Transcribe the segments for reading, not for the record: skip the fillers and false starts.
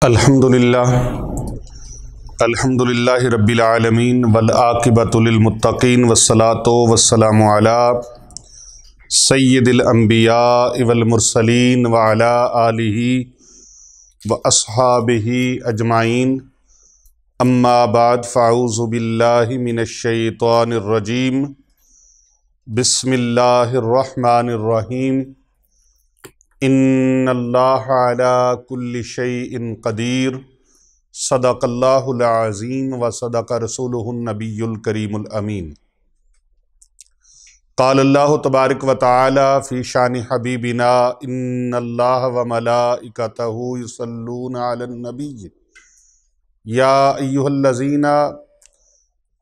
الحمدللہ رب العالمین والعاقبۃ للمتقین والصلاۃ والسلام علی سید الانبیاء والمرسلین وعلی آلہ واصحابہ اجمعین اما بعد فاعوذ باللہ من الشیطان الرجیم بسم اللہ الرحمن الرحیم ان اللہ علی کل شیء قدیر صدق اللہ العظیم وصدق رسولہ النبی الکریم الامین۔ قال اللہ تبارک و تعالی فی شان حبیبنا ان اللہ وملائکتہ یصلون علی النبی یا ایہا الذین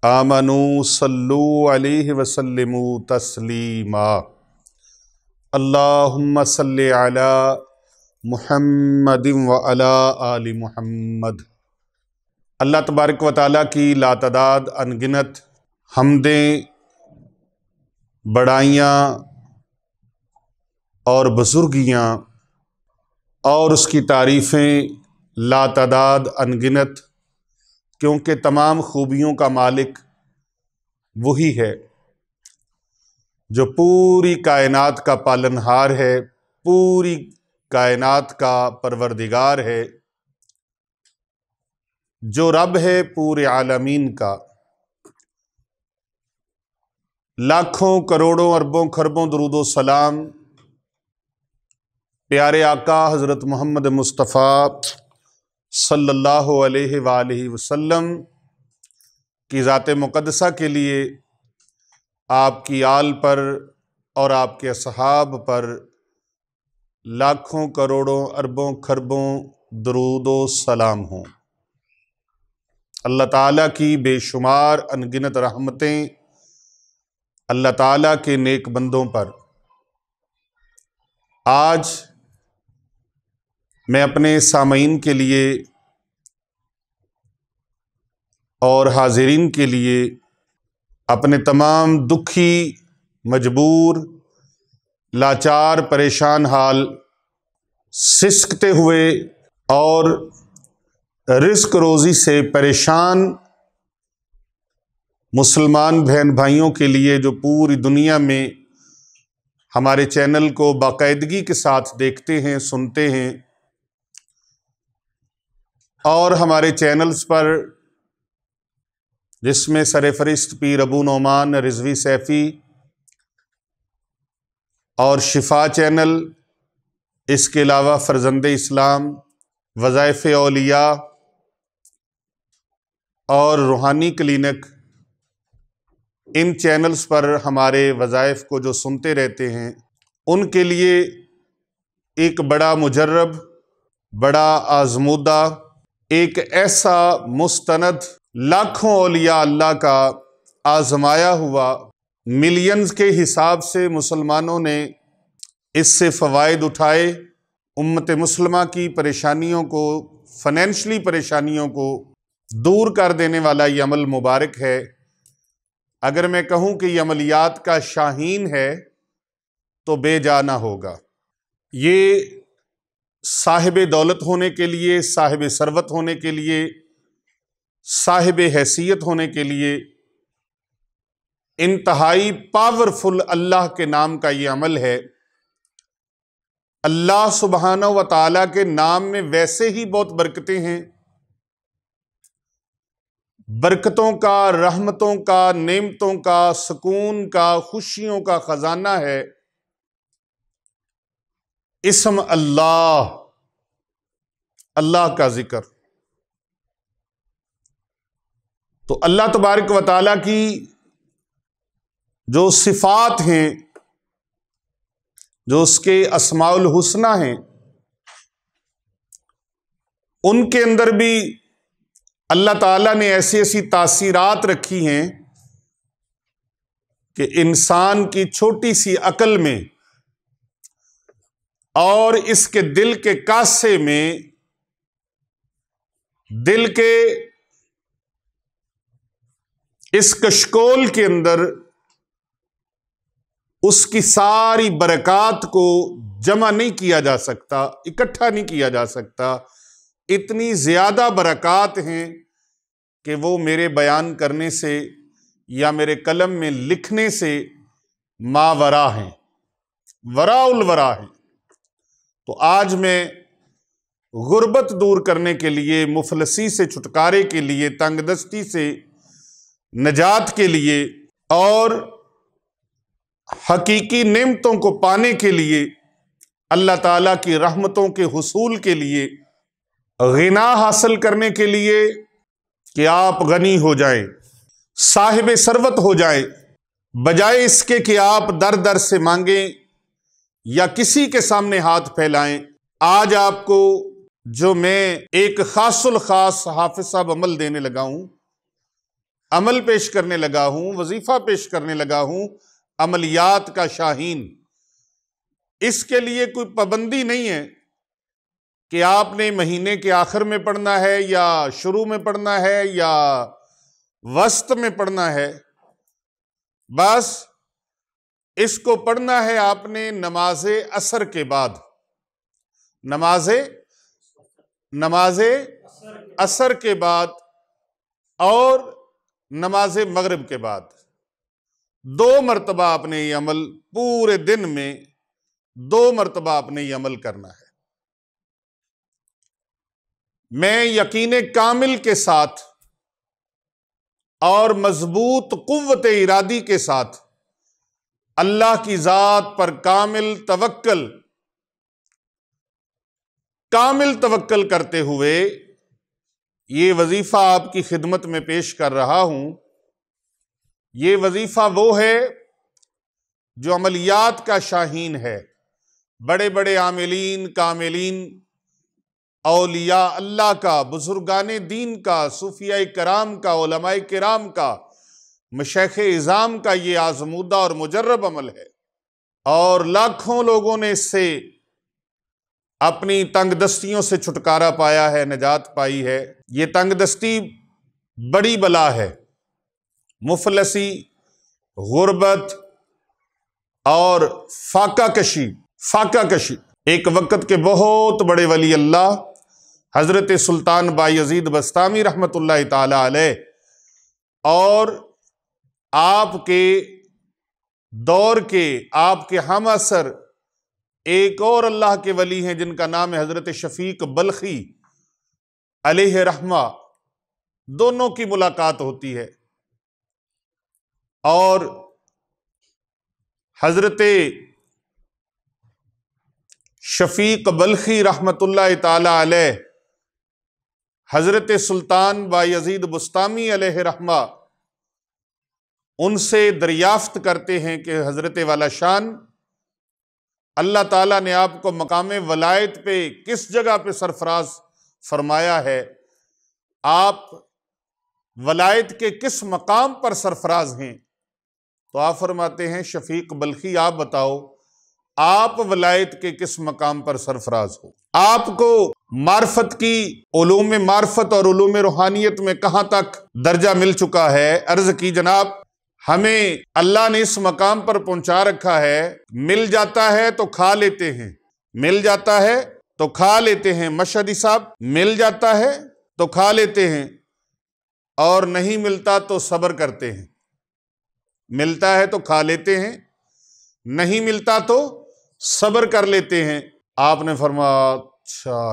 آمنوا صلوا علیہ وسلموا تسلیما۔ اللہم صلی علی محمد وعلی آل محمد۔ اللہ تبارک و تعالیٰ کی لاتعداد انگنت حمدیں، بڑائیاں اور بزرگیاں اور اس کی تعریفیں لاتعداد انگنت، کیونکہ تمام خوبیوں کا مالک وہی ہے جو پوری کائنات کا پالنہار ہے، پوری کائنات کا پروردگار ہے، جو رب ہے پورے عالمین کا۔ لاکھوں کروڑوں اربوں خربوں درود و سلام پیارے آقا حضرت محمد مصطفیٰ صلی اللہ علیہ وآلہ وسلم کی ذات مقدسہ کے لیے، آپ کی آل پر اور آپ کے اصحاب پر لاکھوں کروڑوں اربوں خربوں درود و سلام ہوں۔ اللہ تعالیٰ کی بے شمار انگنت رحمتیں اللہ تعالیٰ کے نیک بندوں پر۔ آج میں اپنے سامعین کے لیے اور حاضرین کے لیے اپنے تمام دکھی، مجبور، لاچار، پریشان حال، سسکتے ہوئے اور رزق روزی سے پریشان مسلمان بہن بھائیوں کے لیے جو پوری دنیا میں ہمارے چینل کو باقاعدگی کے ساتھ دیکھتے ہیں، سنتے ہیں، اور ہمارے چینلز پر جس میں سرفہرست پیر ابو نعمان رضوی سیفی اور شفا چینل، اس کے علاوہ فرزند اسلام، وظائف اولیاء اور روحانی کلینک، ان چینلز پر ہمارے وظائف کو جو سنتے رہتے ہیں، ان کے لیے ایک بڑا مجرب، بڑا آزمودہ، ایک ایسا مستند، لاکھوں اولیاء اللہ کا آزمایا ہوا، ملینز کے حساب سے مسلمانوں نے اس سے فوائد اٹھائے، امت مسلمہ کی پریشانیوں کو، فائنینشلی پریشانیوں کو دور کر دینے والا یہ عمل مبارک ہے۔ اگر میں کہوں کہ یہ عملیات کا شاہین ہے تو بے جا نہ ہوگا۔ یہ صاحب دولت ہونے کے لیے، صاحب ثروت ہونے کے لیے، صاحب حیثیت ہونے کے لیے انتہائی پاورفل اللہ کے نام کا یہ عمل ہے۔ اللہ سبحانہ و تعالیٰ کے نام میں ویسے ہی بہت برکتیں ہیں، برکتوں کا، رحمتوں کا، نعمتوں کا، سکون کا، خوشیوں کا خزانہ ہے اسم اللہ، اللہ کا ذکر۔ تو اللہ تبارک و تعالیٰ کی جو صفات ہیں، جو اس کے اسماء الحسنی ہیں، ان کے اندر بھی اللہ تعالیٰ نے ایسی ایسی تاثیرات رکھی ہیں کہ انسان کی چھوٹی سی عقل میں اور اس کے دل کے کاسے میں، دل کے اس کشکول کے اندر اس کی ساری برکات کو جمع نہیں کیا جا سکتا، اکٹھا نہیں کیا جا سکتا، اتنی زیادہ برکات ہیں کہ وہ میرے بیان کرنے سے یا میرے قلم میں لکھنے سے ماورا ہیں، وراء الورا ہیں۔ تو آج میں غربت دور کرنے کے لیے، مفلسی سے چھٹکارے کے لیے، تنگ دستی سے نجات کے لیے اور حقیقی نعمتوں کو پانے کے لیے، اللہ تعالیٰ کی رحمتوں کے حصول کے لیے، غنا حاصل کرنے کے لیے کہ آپ غنی ہو جائیں، صاحب ثروت ہو جائیں، بجائے اس کے کہ آپ در در سے مانگیں یا کسی کے سامنے ہاتھ پھیلائیں، آج آپ کو جو میں ایک خاص الخاص حافظ صاحب عمل دینے لگا ہوں، عمل پیش کرنے لگا ہوں، وظیفہ پیش کرنے لگا ہوں، عملیات کا شاہین۔ اس کے لیے کوئی پابندی نہیں ہے کہ آپ نے مہینے کے آخر میں پڑھنا ہے یا شروع میں پڑھنا ہے یا وسط میں پڑھنا ہے، بس اس کو پڑھنا ہے آپ نے نماز عصر کے بعد، نماز عصر کے بعد اور نماز مغرب کے بعد 2 مرتبہ آپ نے یہ عمل، پورے دن میں 2 مرتبہ آپ نے یہ عمل کرنا ہے۔ میں یقین کامل کے ساتھ اور مضبوط قوت ارادی کے ساتھ اللہ کی ذات پر کامل توکل کرتے ہوئے یہ وظیفہ آپ کی خدمت میں پیش کر رہا ہوں۔ یہ وظیفہ وہ ہے جو عملیات کا شاہین ہے۔ بڑے بڑے عاملین، کاملین، اولیاء اللہ کا، بزرگان دین کا، صوفیاء کرام کا، علماء کرام کا، مشائخ اعظام کا یہ آزمودہ اور مجرب عمل ہے، اور لاکھوں لوگوں نے اس سے اپنی تنگ دستیوں سے چھٹکارا پایا ہے، نجات پائی ہے۔ یہ تنگ دستی بڑی بلا ہے، مفلسی، غربت اور فاقہ کشی۔ ایک وقت کے بہت بڑے ولی اللہ حضرت سلطان بایزید بسطامی رحمۃ اللہ تعالی علیہ اور آپ کے دور کے، آپ کے ہم عصر ایک اور اللہ کے ولی ہیں جن کا نام ہے حضرت شفیق بلخی علیہ رحمہ، دونوں کی ملاقات ہوتی ہے اور حضرت شفیق بلخی رحمۃ اللہ تعالی علیہ حضرت سلطان بایزید بسطامی علیہ رحمہ ان سے دریافت کرتے ہیں کہ حضرت والا شان، اللہ تعالیٰ نے آپ کو مقام ولایت پہ کس جگہ پہ سرفراز فرمایا ہے؟ آپ ولایت کے کس مقام پر سرفراز ہیں؟ تو آپ فرماتے ہیں شفیق بلخی آپ بتاؤ، آپ ولایت کے کس مقام پر سرفراز ہو؟ آپ کو معرفت کی، علوم معرفت اور علوم روحانیت میں کہاں تک درجہ مل چکا ہے؟ عرض کی جناب ہمیں اللہ نے اس مقام پر پہنچا رکھا ہے، مل جاتا ہے تو کھا لیتے ہیں، مل جاتا ہے تو کھا لیتے ہیں، مشہدی صاحب، مل جاتا ہے تو کھا لیتے ہیں اور نہیں ملتا تو صبر کرتے ہیں۔ ملتا ہے تو کھا لیتے ہیں، نہیں ملتا تو صبر کر لیتے ہیں۔ آپ نے فرمایا اچھا،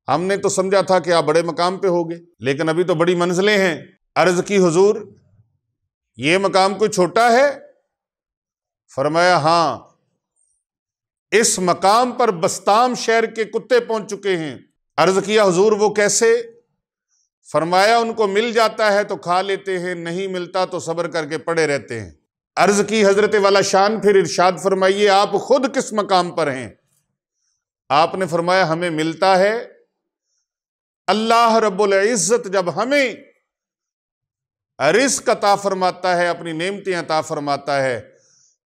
ہم نے تو سمجھا تھا کہ آپ بڑے مقام پہ ہوگے، لیکن ابھی تو بڑی منزلیں ہیں۔ عرض کی حضور یہ مقام کوئی چھوٹا ہے؟ فرمایا ہاں، اس مقام پر بستام شہر کے کتے پہنچ چکے ہیں۔ عرض کیا حضور وہ کیسے؟ فرمایا ان کو مل جاتا ہے تو کھا لیتے ہیں، نہیں ملتا تو صبر کر کے پڑے رہتے ہیں۔ عرض کی حضرت والا شان پھر ارشاد فرمائیے آپ خود کس مقام پر ہیں؟ آپ نے فرمایا ہمیں ملتا ہے، اللہ رب العزت جب ہمیں رزق عطا فرماتا ہے، اپنی نعمتیں عطا فرماتا ہے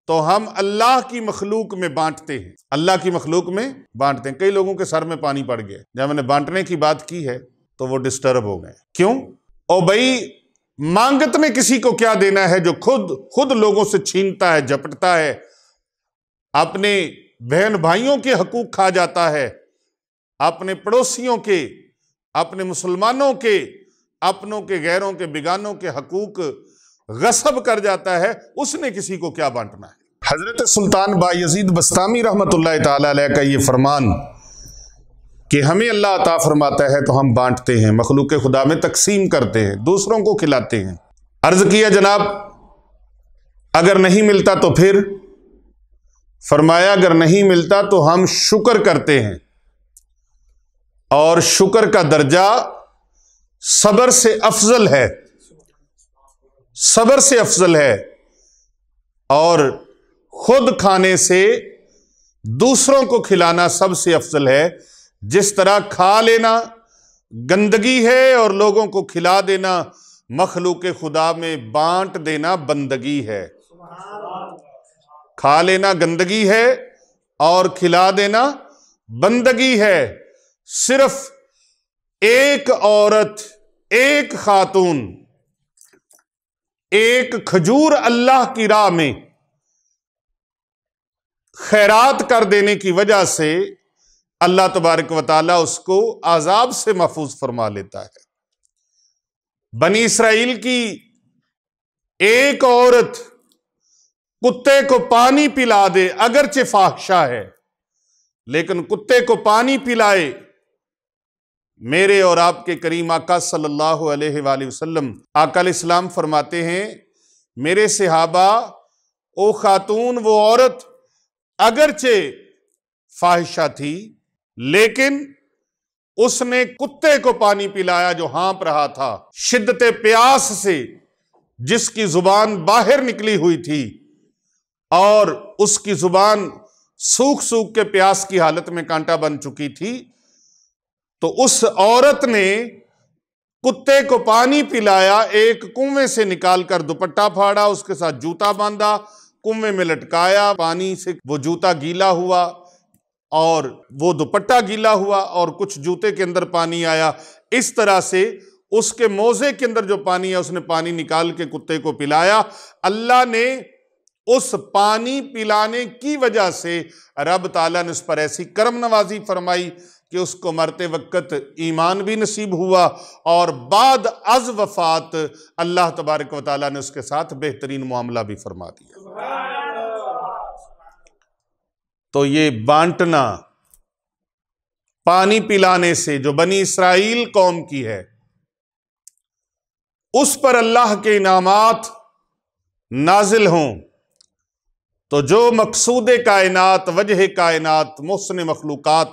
تو ہم اللہ کی مخلوق میں بانٹتے ہیں، اللہ کی مخلوق میں بانٹتے ہیں۔ کئی لوگوں کے سر میں پانی پڑ گیا جب میں نے بانٹنے کی بات کی ہے تو وہ ڈسٹرب ہو گئے۔ کیوں؟ او بھائی مانگت میں کسی کو کیا دینا ہے جو خود لوگوں سے چھینتا ہے، جھپٹتا ہے، اپنے بہن بھائیوں کے حقوق کھا جاتا ہے، اپنے پڑوسیوں کے، اپنے مسلمانوں کے، اپنوں کے، غیروں کے، بیگانوں کے حقوق غصب کر جاتا ہے، اس نے کسی کو کیا بانٹنا ہے؟ حضرت سلطان بایزید بسطامی رحمۃ اللہ تعالی علیہ کا یہ فرمان کہ ہمیں اللہ عطا فرماتا ہے تو ہم بانٹتے ہیں، مخلوق خدا میں تقسیم کرتے ہیں، دوسروں کو کھلاتے ہیں۔ عرض کیا جناب اگر نہیں ملتا تو پھر؟ فرمایا اگر نہیں ملتا تو ہم شکر کرتے ہیں، اور شکر کا درجہ صبر سے افضل ہے، صبر سے افضل ہے، اور خود کھانے سے دوسروں کو کھلانا سب سے افضل ہے۔ جس طرح کھا لینا گندگی ہے اور لوگوں کو کھلا دینا مخلوق خدا میں بانٹ دینا بندگی ہے۔ کھا لینا گندگی ہے اور کھلا دینا بندگی ہے۔ صرف ایک عورت، ایک خاتون، ایک کھجور اللہ کی راہ میں خیرات کر دینے کی وجہ سے اللہ تبارک و تعالیٰ اس کو عذاب سے محفوظ فرما لیتا ہے۔ بنی اسرائیل کی ایک عورت کتے کو پانی پلا دے، اگرچہ فاحشہ ہے، لیکن کتے کو پانی پلائے، میرے اور آپ کے کریم آقا صلی اللہ علیہ وآلہ وسلم آقا علیہ السلام فرماتے ہیں میرے صحابہ، او خاتون، وہ عورت اگرچہ فاحشہ تھی لیکن اس نے کتے کو پانی پلایا جو ہانپ رہا تھا، شدت پیاس سے جس کی زبان باہر نکلی ہوئی تھی، اور اس کی زبان سوکھ سوکھ کے پیاس کی حالت میں کانٹا بن چکی تھی، تو اس عورت نے کتے کو پانی پلایا، ایک کنویں سے نکال کر دوپٹہ پھاڑا، اس کے ساتھ جوتا باندھا، کنویں میں لٹکایا، پانی سے وہ جوتا گیلا ہوا اور وہ دوپٹہ گیلا ہوا اور کچھ جوتے کے اندر پانی آیا، اس طرح سے اس کے موزے کے اندر جو پانی ہے اس نے پانی نکال کے کتے کو پلایا۔ اللہ نے اس پانی پلانے کی وجہ سے رب تعالیٰ نے اس پر ایسی کرم نوازی فرمائی کہ اس کو مرتے وقت ایمان بھی نصیب ہوا، اور بعد از وفات اللہ تبارک و تعالیٰ نے اس کے ساتھ بہترین معاملہ بھی فرما دیا۔ تو یہ بانٹنا، پانی پلانے سے جو بنی اسرائیل قوم کی ہے، اس پر اللہ کے انعامات نازل ہوں، تو جو مقصود کائنات، وجہ کائنات، محسن مخلوقات،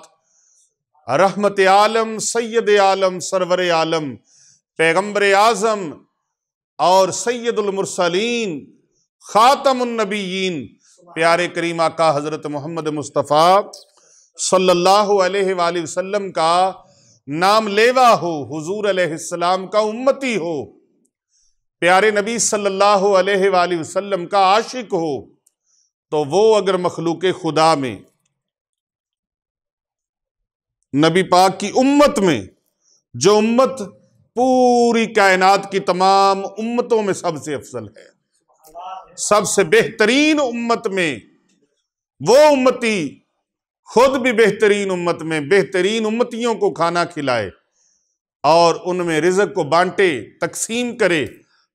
رحمت عالم، سید عالم، سرور عالم، پیغمبر اعظم اور سید المرسلین، خاتم النبیین، پیارے کریم آقا حضرت محمد مصطفیٰ صلی اللہ علیہ وآلہ وسلم کا نام لیوا ہو، حضور علیہ السلام کا امتی ہو، پیارے نبی صلی اللہ علیہ وآلہ وسلم کا عاشق ہو، تو وہ اگر مخلوق خدا میں، نبی پاک کی امت میں، جو امت پوری کائنات کی تمام امتوں میں سب سے افضل ہے، سب سے بہترین امت میں، وہ امتی خود بھی بہترین امت میں بہترین امتیوں کو کھانا کھلائے اور ان میں رزق کو بانٹے، تقسیم کرے،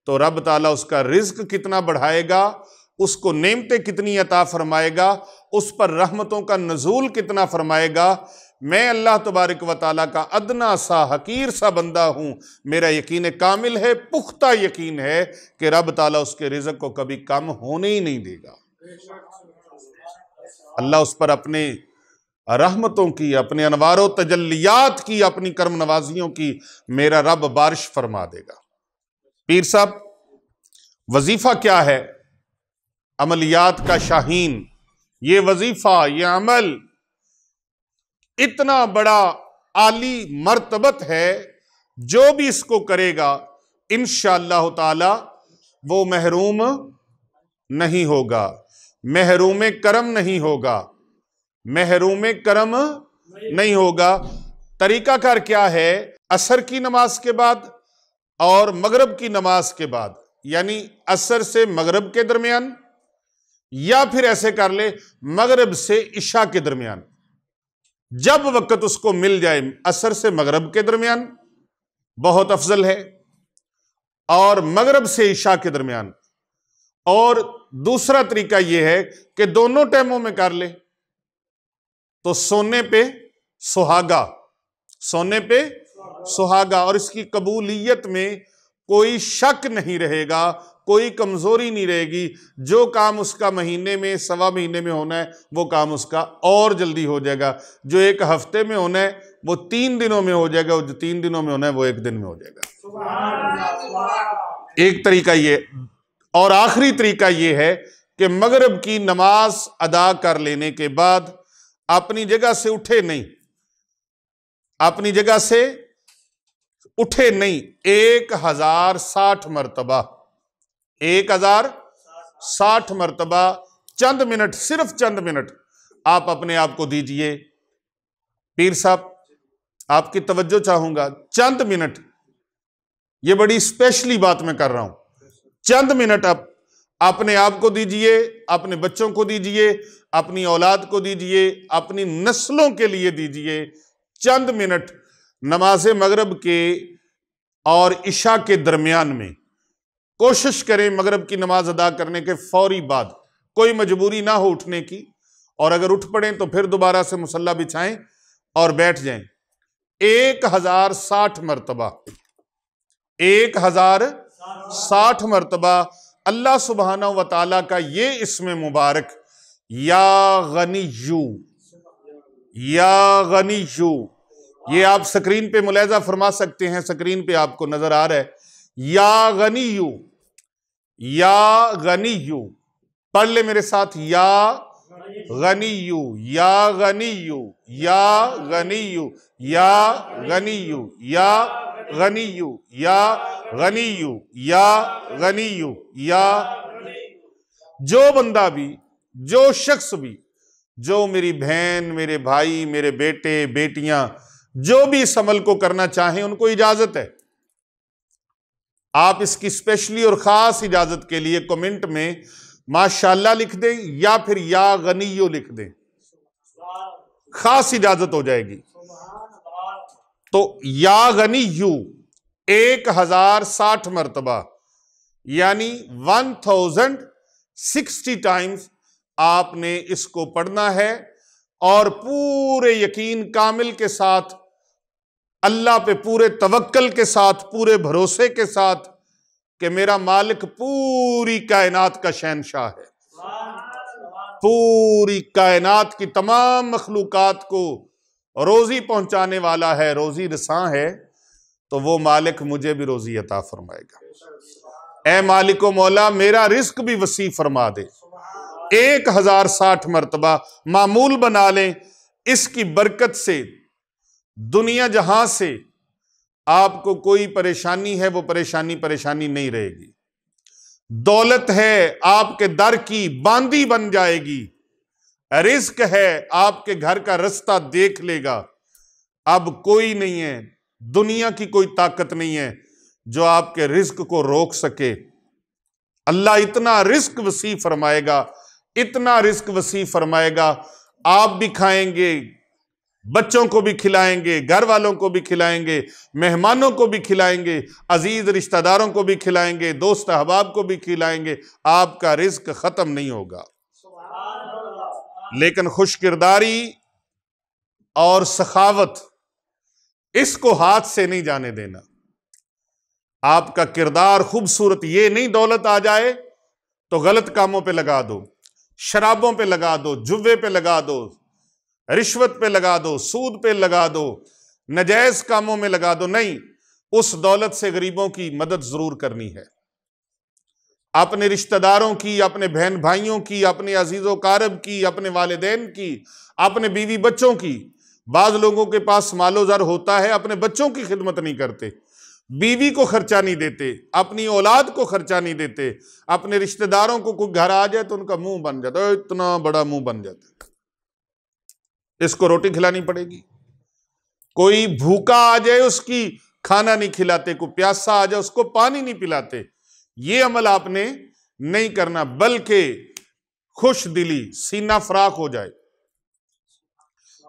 تو رب تعالیٰ اس کا رزق کتنا بڑھائے گا، اس کو نعمتیں کتنی عطا فرمائے گا، اس پر رحمتوں کا نزول کتنا فرمائے گا۔ میں اللہ تبارک و تعالیٰ کا ادنا سا حقیر سا بندہ ہوں، میرا یقین کامل ہے، پختہ یقین ہے کہ رب تعالیٰ اس کے رزق کو کبھی کم ہونے ہی نہیں دے گا۔ اللہ اس پر اپنے رحمتوں کی، اپنے انوار و تجلیات کی، اپنی کرم نوازیوں کی میرا رب بارش فرما دے گا۔ پیر صاحب، وظیفہ کیا ہے؟ عملیات کا شاہین، یہ وظیفہ، یہ عمل اتنا بڑا عالی مرتبت ہے، جو بھی اس کو کرے گا انشاءاللہ تعالی وہ محروم نہیں ہوگا، محروم کرم نہیں ہوگا، محروم کرم نہیں ہوگا۔ طریقہ کار کیا ہے؟ عصر کی نماز کے بعد اور مغرب کی نماز کے بعد، یعنی عصر سے مغرب کے درمیان، یا پھر ایسے کر لے مغرب سے عشاء کے درمیان، جب وقت اس کو مل جائے عصر سے مغرب کے درمیان بہت افضل ہے، اور مغرب سے عشاء کے درمیان، اور دوسرا طریقہ یہ ہے کہ دونوں ٹائموں میں کر لے تو سونے پہ سہاگا، سونے پہ سہاگا، اور اس کی قبولیت میں کوئی شک نہیں رہے گا، کوئی کمزوری نہیں رہے گی۔ جو کام اس کا مہینے میں سوا مہینے میں ہونا ہے وہ کام اس کا اور جلدی ہو جائے گا، جو ایک ہفتے میں ہونا ہے وہ 3 دنوں میں ہو جائے گا، جو 3 دنوں میں ہونا ہے وہ 1 دن میں ہو جائے گا۔ ایک طریقہ یہ، اور آخری طریقہ یہ ہے کہ مغرب کی نماز ادا کر لینے کے بعد اپنی جگہ سے اٹھے نہیں، اپنی جگہ سے اٹھے نہیں، 1060 مرتبہ، 1060 مرتبہ چند منٹ، صرف چند منٹ آپ اپنے آپ کو دیجئے۔ پیر صاحب آپ کی توجہ چاہوں گا، چند منٹ، یہ بڑی اسپیشلی بات میں کر رہا ہوں، چند منٹ آپ اپنے آپ کو دیجئے، اپنے بچوں کو دیجئے، اپنی اولاد کو دیجئے، اپنی نسلوں کے لیے دیجئے، چند منٹ نماز مغرب کے اور عشاء کے درمیان میں کوشش کریں مغرب کی نماز ادا کرنے کے فوری بعد، کوئی مجبوری نہ ہو اٹھنے کی، اور اگر اٹھ پڑیں تو پھر دوبارہ سے مصلی بچھائیں اور بیٹھ جائیں۔ 1060 مرتبہ، 1060 مرتبہ اللہ سبحانہ وتعالیٰ کا یہ اسم مبارک یا غنیو، یا غنیو، یہ آپ سکرین پہ ملاحظہ فرما سکتے ہیں، سکرین پہ آپ کو نظر آ رہا ہے، یا غنیو، یا غنیو، پڑھ لے میرے ساتھ، یا غنیو، یا غنیو، یا غنیو، یا غنیو، یا غنیو، یا غنیو، یا غنیو، یا جو بندہ بھی، جو شخص بھی، جو میری بہن، میرے بھائی، میرے بیٹے بیٹیاں جو بھی اس عمل کو کرنا چاہیں ان کو اجازت ہے۔ آپ اس کی اسپیشلی اور خاص اجازت کے لیے کمنٹ میں ماشاءاللہ لکھ دیں یا پھر یا غنیو لکھ دیں، خاص اجازت ہو جائے گی۔ تو یا غنیو 1060 مرتبہ، یعنی 1060 ٹائمز آپ نے اس کو پڑھنا ہے، اور پورے یقین کامل کے ساتھ، اللہ پہ پورے توکل کے ساتھ، پورے بھروسے کے ساتھ کہ میرا مالک پوری کائنات کا شہنشاہ ہے، پوری کائنات کی تمام مخلوقات کو روزی پہنچانے والا ہے، روزی رساں ہے، تو وہ مالک مجھے بھی روزی عطا فرمائے گا۔ اے مالک و مولا میرا رزق بھی وسیع فرما دے۔ 1060 مرتبہ معمول بنا لیں، اس کی برکت سے دنیا جہاں سے آپ کو کوئی پریشانی ہے وہ پریشانی نہیں رہے گی، دولت ہے آپ کے در کی باندی بن جائے گی، رزق ہے آپ کے گھر کا رستہ دیکھ لے گا۔ اب کوئی نہیں ہے، دنیا کی کوئی طاقت نہیں ہے جو آپ کے رزق کو روک سکے۔ اللہ اتنا رزق وسیع فرمائے گا، اتنا رزق وسیع فرمائے گا، آپ بھی کھائیں گے، بچوں کو بھی کھلائیں گے، گھر والوں کو بھی کھلائیں گے، مہمانوں کو بھی کھلائیں گے، عزیز رشتہ داروں کو بھی کھلائیں گے، دوست احباب کو بھی کھلائیں گے، آپ کا رزق ختم نہیں ہوگا۔ لیکن خوش کرداری اور سخاوت اس کو ہاتھ سے نہیں جانے دینا۔ آپ کا کردار خوبصورت، یہ نہیں دولت آ جائے تو غلط کاموں پہ لگا دو، شرابوں پہ لگا دو، جوے پہ لگا دو، رشوت پہ لگا دو، سود پہ لگا دو، نجائز کاموں میں لگا دو، نہیں، اس دولت سے غریبوں کی مدد ضرور کرنی ہے، اپنے رشتہ داروں کی، اپنے بہن بھائیوں کی، اپنے عزیز و اقارب کی، اپنے والدین کی، اپنے بیوی بچوں کی۔ بعض لوگوں کے پاس مال و زر ہوتا ہے، اپنے بچوں کی خدمت نہیں کرتے، بیوی کو خرچہ نہیں دیتے، اپنی اولاد کو خرچہ نہیں دیتے، اپنے رشتہ داروں کو کوئی گھر آ جائے تو ان کا منہ بن جاتا ہے، اتنا بڑا منہ بن جاتا ہے، اس کو روٹی کھلانی پڑے گی۔ کوئی بھوکا آ جائے اس کی کھانا نہیں کھلاتے، کوئی پیاسا آ جائے اس کو پانی نہیں پلاتے۔ یہ عمل آپ نے نہیں کرنا، بلکہ خوش دلی، سینہ فراخ ہو جائے،